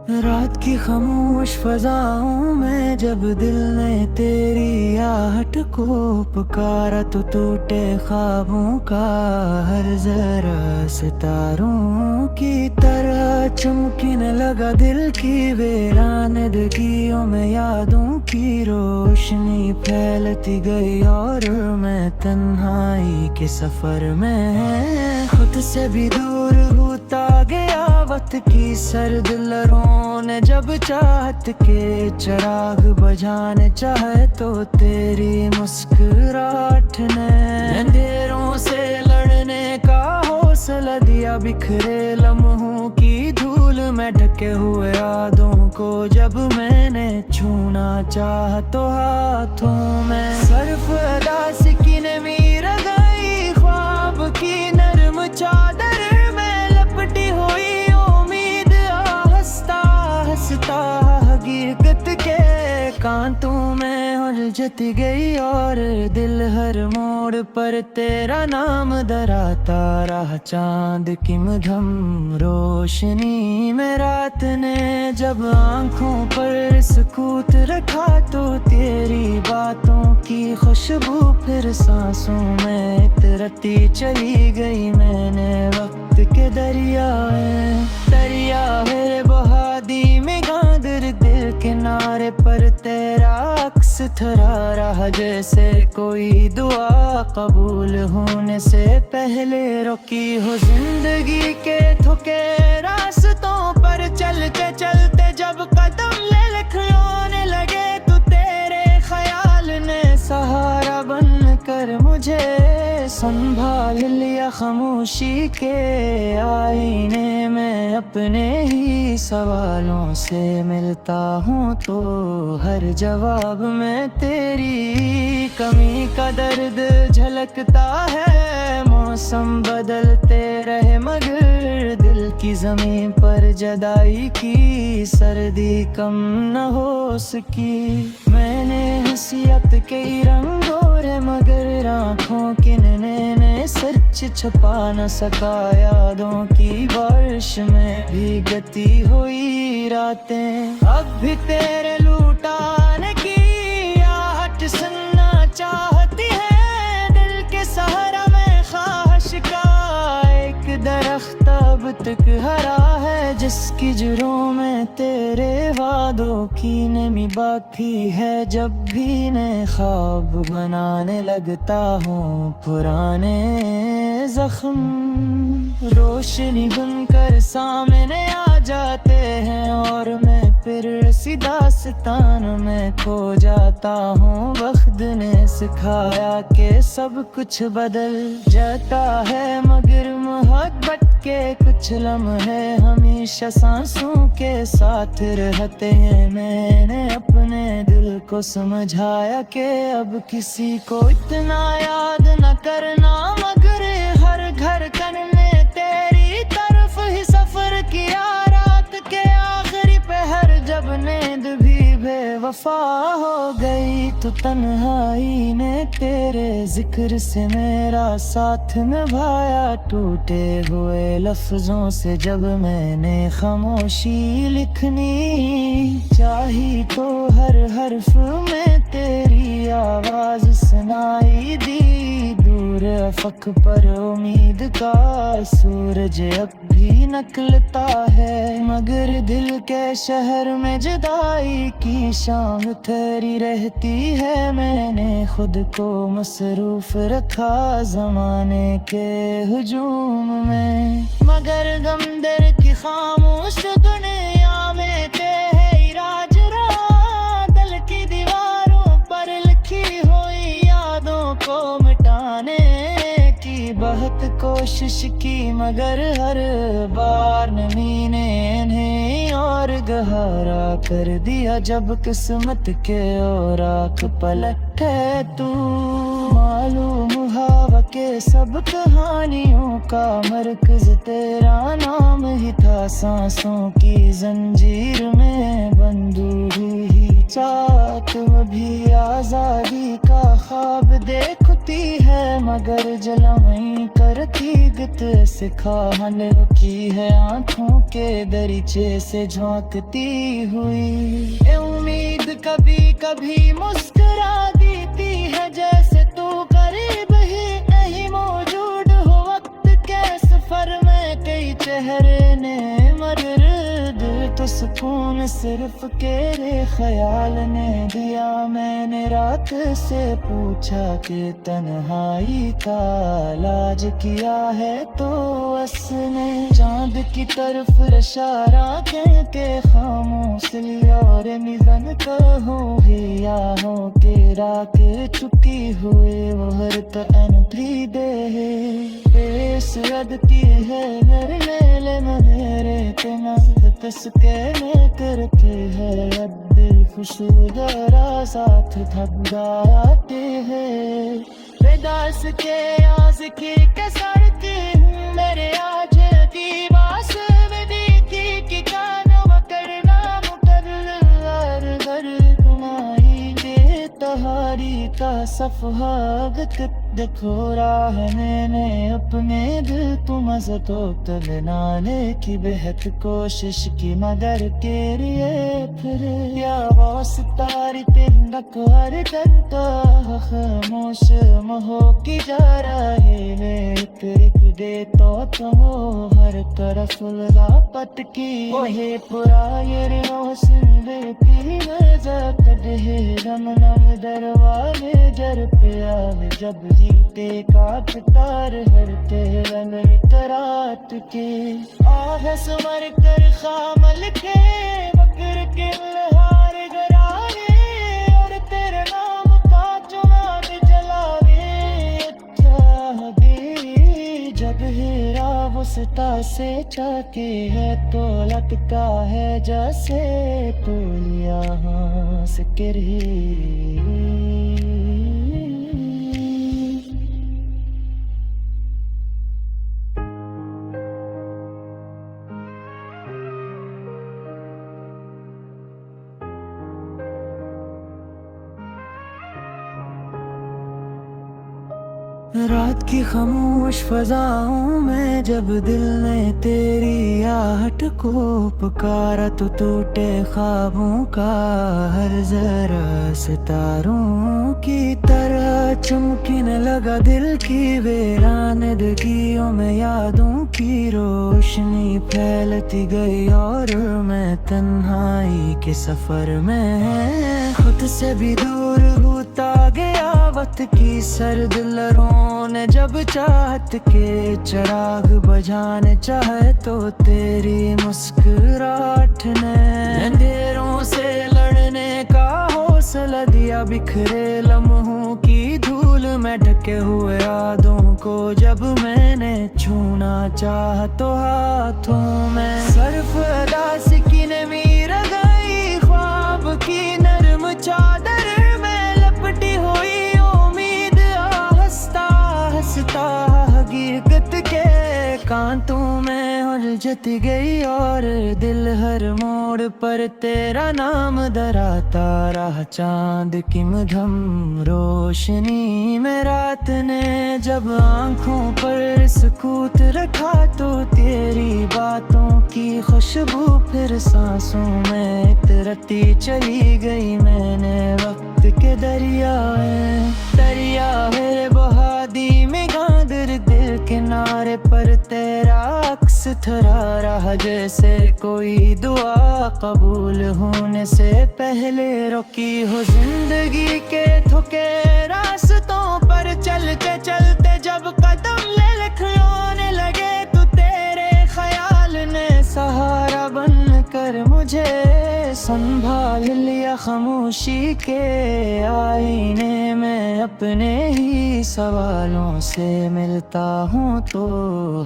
रात की खामोश फजाओं में जब दिल ने तेरी आहट को पुकारा तो टूटे ख्वाबों का हर जरा सितारों की तरह चमकने लगा दिल की वीरानदगियों में यादों की रोशनी फैलती गई और मैं तन्हाई के सफर में खुद से भी दूर होता गया। वक्त की सर्द लहरों ने जब चाहत के चिराग बुझाने चाहे तो तेरी मुस्कुराहट ने अंधेरों से लड़ने का हौसला दिया। बिखरे लम्हों की धूल में ढके हुए यादों को जब मैंने छूना चाहा तो हाथों में सर्फ अदासी की नमी रगाई। ख्वाब की नरम चादर में लपटी हुई उम्मीद हंसता हंसता हकीकत के कांतों में उलझत गई और दिल हर मोड़ पर तेरा नाम दराता रहा। चांद की मधम रोशनी में रात ने जब आंखों पर सुकूत रखा तो तेरी बातों की खुशबू फिर सांसों में इतरती चली गई। मैंने वक्त के दरिया मेरे बहा दी में गादर दिल किनारे पर तेरा अक्स थरा रहा। जैसे कोई दुआ कबूल होने से पहले रुकी हो जिंदगी के थके रास्तों पर चलते चलते जब कदम ललखने लगे तो तेरे ख्याल ने सहारा बनकर मुझे संभाल लिया। खामोशी के आईने में अपने ही सवालों से मिलता हूँ तो हर जवाब में तेरी कमी का दर्द झलकता है। मौसम बदलते रहे मगर दिल की जमीन पर जदाई की सर्दी कम न हो सकी। मैंने हसीयत के रंगों रे मगर आँखों के नैने ने सच छुपा न सका। यादों की बारिश में भीगती हुई रातें अब भी तेरे लुटाने की आहट सुनना चाहती है। दिल के सहारा में ख्वाहिश का एक दरख्त अब तक हरा है जिसकी जड़ों में तेरे वादों की नमी बाकी है। जब भी मैं ख्वाब बनाने लगता हूँ पुराने जख्म रोशनी बनकर सामने आ जाते हैं और मैं फिर सीधा सितान में खो जाता हूँ। वक्त ने सिखाया कि सब कुछ बदल जाता है मगर मोहब्बत के कुछ लम्हे हमेशा सांसों के साथ रहते हैं। मैंने अपने दिल को समझाया कि अब किसी को इतना याद न करना मगर हर घर करने तेरी तरफ ही सफर किया। रात के आखिरी पहर जब नींद भी बेवफा हो गई तो तन्हाई ने तेरे जिक्र से मेरा साथ निभाया। टूटे हुए लफ्जों से जब मैंने खामोशी लिखनी चाही तो हर हर्फ में तेरी आवाज सुनाई दी। दूर अफक पर उम्मीद का सूरज अब भी निकलता है मगर दिल के शहर में जुदाई की शाम ठहरी रहती है। मैंने खुद को मसरूफ रखा जमाने के हुजूम में मगर गमदर की खामोश दुनिया में तेरे राज रहा। दिल की दीवारों पर लिखी हुई यादों को मिटाने की बहुत कोशिश की मगर हर बार नमी ने इन्हें और गहरा कर दिया। जब किस्मत के और आँख पलटे तू मालूम हुआ के सब कहानियों का मरकज तेरा नाम ही था। सांसों की जंजीर में बंधु हुई चाहत भी आजादी का ख्वाब देख लगती है मगर जलमई करती गत सिखाहन की है आंखों के दरीचे से झोंकती हुई। ए उम्मीद कभी कभी मुस्कुरा देती है जैसे तू करीब ही नहीं मौजूद हो वक्त के सफर में कई चेहरे ने मगर दिल तो सुकून सिर्फ तेरे ख्याल ने दिया। मैंने रात से पूछा कि तन्हाई का इलाज किया है तो उसने चांद की तरफ इशारा के खामोश और निधन कहूँ हो के राके चुकी हुए वो हर तन दे रदती है मेरे मेरे तेना तस्के में करते हैं अब दिल खुशगरा साथ थक जाते हैं। बेदास के आशिकी के सड़ती हूँ मेरे आज की बास में देखी कि कानों करना मुकर्रर घर कमाई दे तहारी का सफागत देखो राह मैंने अपने दिल तुम तो तलनाने की बेहद कोशिश की मगर के लिए फिर या वास्तारी तिंदक हर करता खामोश महो की जा रहे एक दे तो तुम हर तरफ लापत की वही पुराने रोशन बेटी नजर कदे रम नम दरवाजे जर पे आवे जब जीते काट तार हरते रंग रात के आह सुमर कर खामल के बकर के लहार गरारे और तेरे नाम का चुनाव जलावे अच्छा दे जब हेरा वसता से चाके है तो लटका है जैसे तोलिया हंस के रे। रात की खामोश फजाओं में जब दिल ने तेरी आहट को पुकारा तो टूटे ख्वाबों का हर जरा सितारों की तरह चमकने लगा दिल की वीरानदगियों में यादों की रोशनी फैलती गई और मैं तन्हाई के सफर में खुद से भी दूर होता गया। वक्त की सर्द लहरों ने जब चाहत के चिराग बजाने चाहे तो तेरी मुस्कुराहट ने अंधेरों से लड़ने का हौसला दिया। बिखरे लम्हों की धूल में ढके हुए यादों को जब मैंने छूना चाहा तो हाथों में सर्फ अदास की नमी रगाई ख्वाब की नरम चादर में लपटी हुई हकीकत के कांतों में उलझती गई और दिल हर मोड़ पर तेरा नाम दराता रहा। चांद की मधम रोशनी में रात ने जब आंखों पर सुकूत रखा तो तेरी बातों की खुशबू फिर सांसों में इतरती चली गई। मैंने वक्त के दरिया है बहा दी में गादर दिल किनारे पर तेरा अक्स थरा रहा जैसे कोई दुआ कबूल होने से पहले रुकी हो। जिंदगी के थके रास्तों पर चलते चलते जब कदम ललखने लगे तो तेरे ख्याल ने सहारा बन कर मुझे संभाल लिया। खामोशी के आईने में अपने ही सवालों से मिलता हूँ तो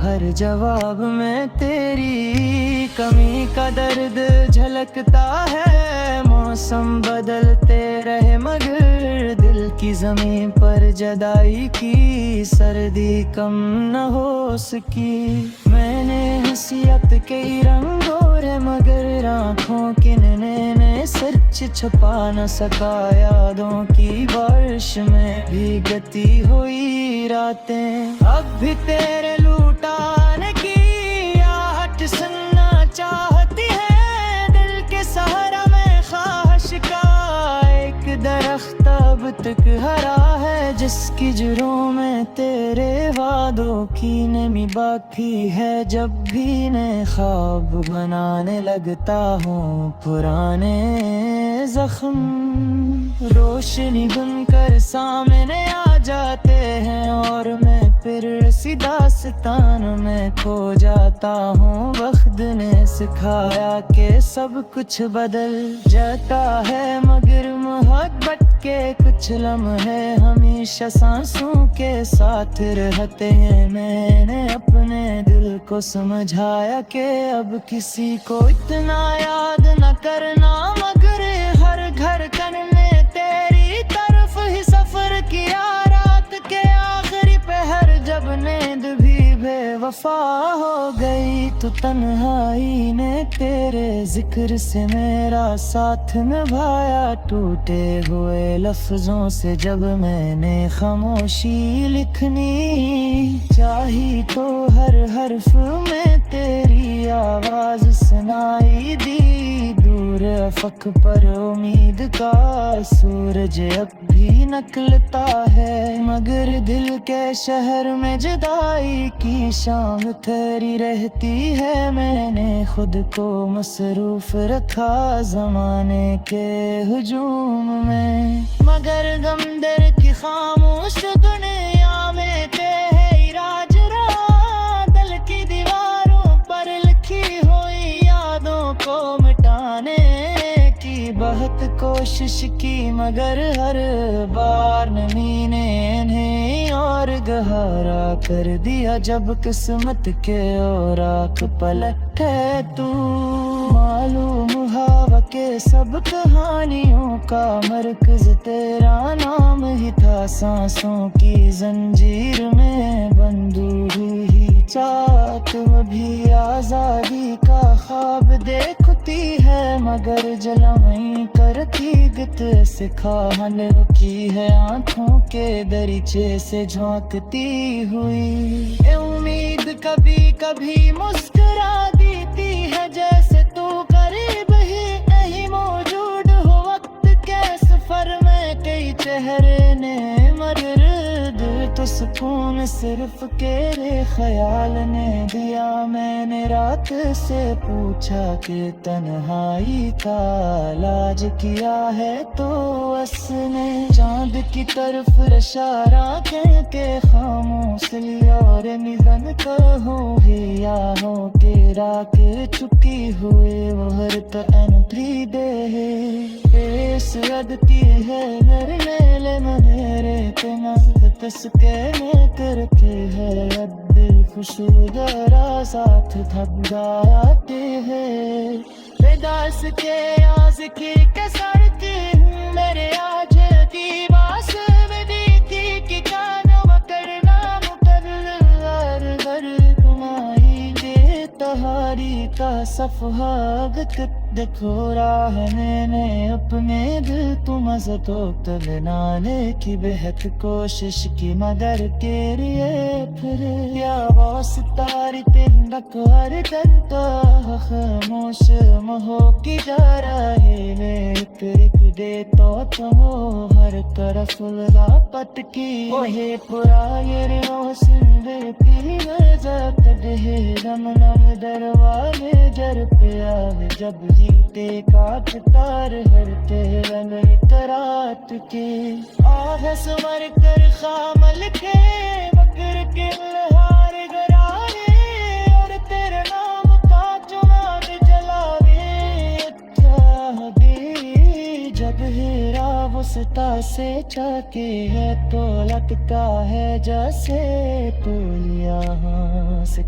हर जवाब में तेरी कमी का दर्द झलकता है। मौसम बदलते रहे मगर दिल की जमीन पर जदाई की, सर्दी कम न हो सकी। मैंने हसीयत कई रंगों रे मगर आँखों किनने ने सच छुपा न सका। यादों की बारिश में भीगती हुई रातें अब भी तेरे लुटाने की आहट सुनना चाहती है। दिल के सहारा में ख्वाहिश का एक दरख्त अब तक हरा है, जिसकी जड़ों में तेरे वादों की नमी बाकी है। जब भी मैं ख्वाब बनाने लगता हूँ पुराने जख्म रोशनी बनकर सामने आ जाते हैं, और मैं फिर सी दास्तान में खो जाता हूँ। वक्त ने सिखाया कि सब कुछ बदल जाता है, मगर मोहब्बत के कुछ लम्हे हमेशा सांसों के साथ रहते हैं। मैंने अपने दिल को समझाया कि अब किसी को इतना याद न करना, मगर हर घर करने तेरी तरफ ही सफर किया। रात के आखिरी पहर जब नींद भी बेवफा हो गई, तो तन्हाई ने तेरे जिक्र से मेरा साथ निभाया। टूटे हुए लफ्जों से जब मैंने खामोशी लिखनी चाही, तो हर हर्फ में तेरी आवाज सुनाई दी। दूर अफक पर उम्मीद का सूरज अब भी निकलता है, मगर दिल के शहर में जुदाई की शाम ठहरी रहती है। मैंने खुद को मसरूफ रखा जमाने के हुजूम में, मगर गमदर की खामोश दुनिया में तेरा जरा दिल की दीवारों पर लिखी हुई यादों को मिटाने की बहुत कोशिश की, मगर हर बार नमी ने इन्हें और गहरा कर दिया। जब किस्मत के और आँख पलटे तू मालूम हवा के सब कहानियों का मरकज तेरा नाम ही था। सांसों की जंजीर में बंधु हुई चाहत भी आजादी का ख्वाब देखती है, मगर जलमई करती गत से खान रुकी है। आंखों के दरीचे से झांकती हुई ए उम्मीद कभी कभी मुस्कुरा देती है, जैसे तू करीब ही नहीं मौजूद हो। वक्त के सफर में कई चेहरे ने मगर दिल तो सुकून सिर्फ तेरे ख्याल ने दिया। मैंने रात से पूछा कि तन्हाई का इलाज किया है, तो उसने चांद की तरफ इशारा के खामोश लिया। और निधन कहूँ या हो तेरा के चुकी हुए वो हर तन दे सद की है नरले मनेरे के तस्के में करते हैं। अब दिल खुशगरा साथ थक जाते हैं, बेदास के आस की कसरती हूँ मेरे आज की बास में दी थी कि कानों करना मुकर्रर घर कमाई दे तहारी का सफहागत देखो राह मैंने अपने दिल तुम तो बनाने की बेहद कोशिश की, मगर तेरी फिर या बॉस तारी तिंदक हर दिन का खामोश महो की जा रहे एक दे तो हर तरफ लापत की ओहे पुरायर सिंधे पी जात दे रम नम दरवाजे जर पे आवे जब जीते काट तार हरते रंग तरात के आह स्वर कर खामल के मगर के लहार गरारे और तेरे नाम का चुनाव जलावे दे जब हेरा वसता से चाके है तो लटका है जैसे तो लिया हाँ से